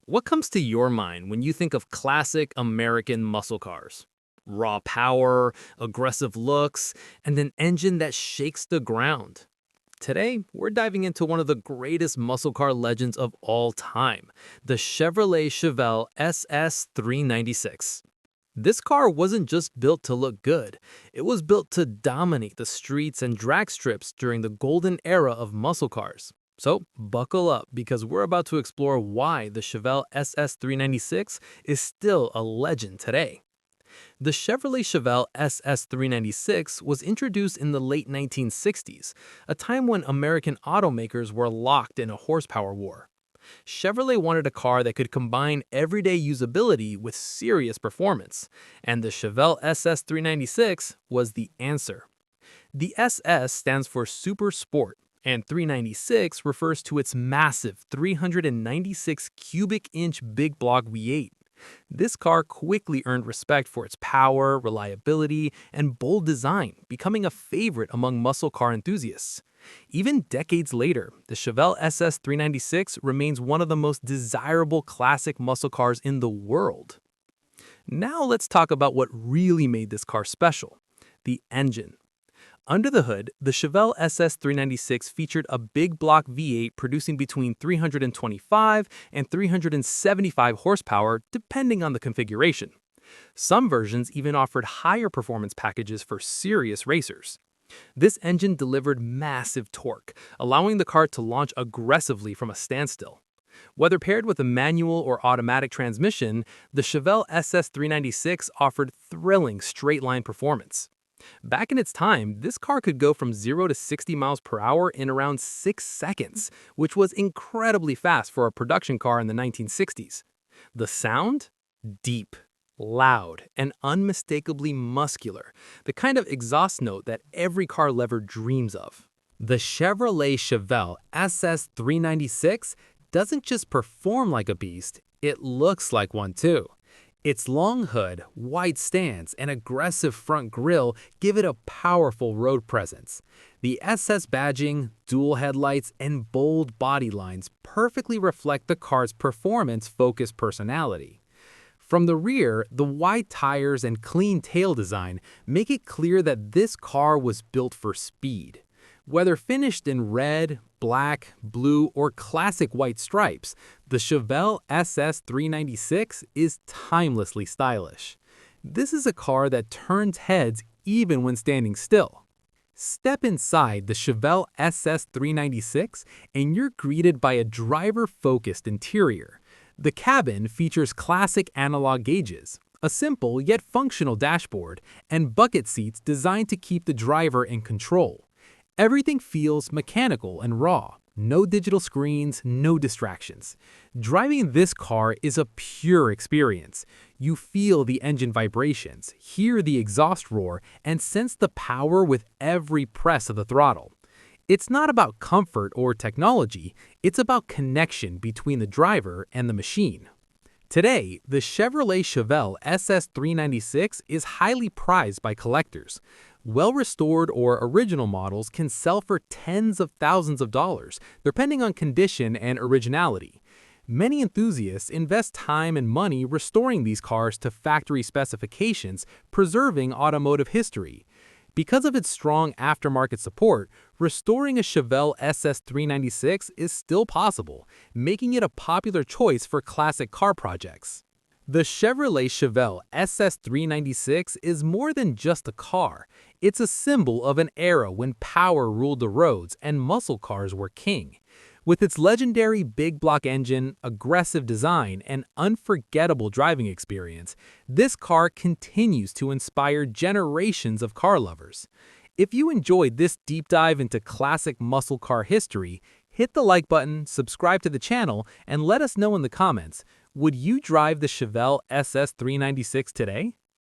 What comes to your mind when you think of classic American muscle cars? Raw power, aggressive looks, and an engine that shakes the ground. Today, we're diving into one of the greatest muscle car legends of all time, the Chevrolet Chevelle SS 396. This car wasn't just built to look good, it was built to dominate the streets and drag strips during the golden era of muscle cars. So, buckle up because we're about to explore why the Chevelle SS 396 is still a legend today. The Chevrolet Chevelle SS 396 was introduced in the late 1960s, a time when American automakers were locked in a horsepower war. Chevrolet wanted a car that could combine everyday usability with serious performance, and the Chevelle SS 396 was the answer. The SS stands for Super Sport, and 396 refers to its massive 396 cubic inch big block V8. This car quickly earned respect for its power, reliability, and bold design, becoming a favorite among muscle car enthusiasts. Even decades later, the Chevelle SS 396 remains one of the most desirable classic muscle cars in the world. Now let's talk about what really made this car special: the engine. Under the hood, the Chevelle SS 396 featured a big block V8 producing between 325 and 375 horsepower depending on the configuration. Some versions even offered higher performance packages for serious racers. This engine delivered massive torque, allowing the car to launch aggressively from a standstill. Whether paired with a manual or automatic transmission, the Chevelle SS 396 offered thrilling straight-line performance. Back in its time, this car could go from 0 to 60 miles per hour in around 6 seconds, which was incredibly fast for a production car in the 1960s. The sound? Deep, loud, and unmistakably muscular, the kind of exhaust note that every car lover dreams of. The Chevrolet Chevelle SS 396 doesn't just perform like a beast, it looks like one too. Its long hood, wide stance, and aggressive front grille give it a powerful road presence. The SS badging, dual headlights, and bold body lines perfectly reflect the car's performance-focused personality. From the rear, the wide tires and clean tail design make it clear that this car was built for speed. Whether finished in red, black, blue, or classic white stripes, the Chevelle SS 396 is timelessly stylish. This is a car that turns heads even when standing still. Step inside the Chevelle SS 396 and you're greeted by a driver-focused interior. The cabin features classic analog gauges, a simple yet functional dashboard, and bucket seats designed to keep the driver in control. Everything feels mechanical and raw. No digital screens, no distractions. Driving this car is a pure experience. You feel the engine vibrations, hear the exhaust roar, and sense the power with every press of the throttle. It's not about comfort or technology, it's about connection between the driver and the machine. Today, the Chevrolet Chevelle SS 396 is highly prized by collectors. Well-restored or original models can sell for tens of thousands of dollars, depending on condition and originality. Many enthusiasts invest time and money restoring these cars to factory specifications, preserving automotive history. Because of its strong aftermarket support, restoring a Chevelle SS 396 is still possible, making it a popular choice for classic car projects. The Chevrolet Chevelle SS 396 is more than just a car. It's a symbol of an era when power ruled the roads and muscle cars were king. With its legendary big block engine, aggressive design, and unforgettable driving experience, this car continues to inspire generations of car lovers. If you enjoyed this deep dive into classic muscle car history, hit the like button, subscribe to the channel, and let us know in the comments, would you drive the Chevelle SS 396 today?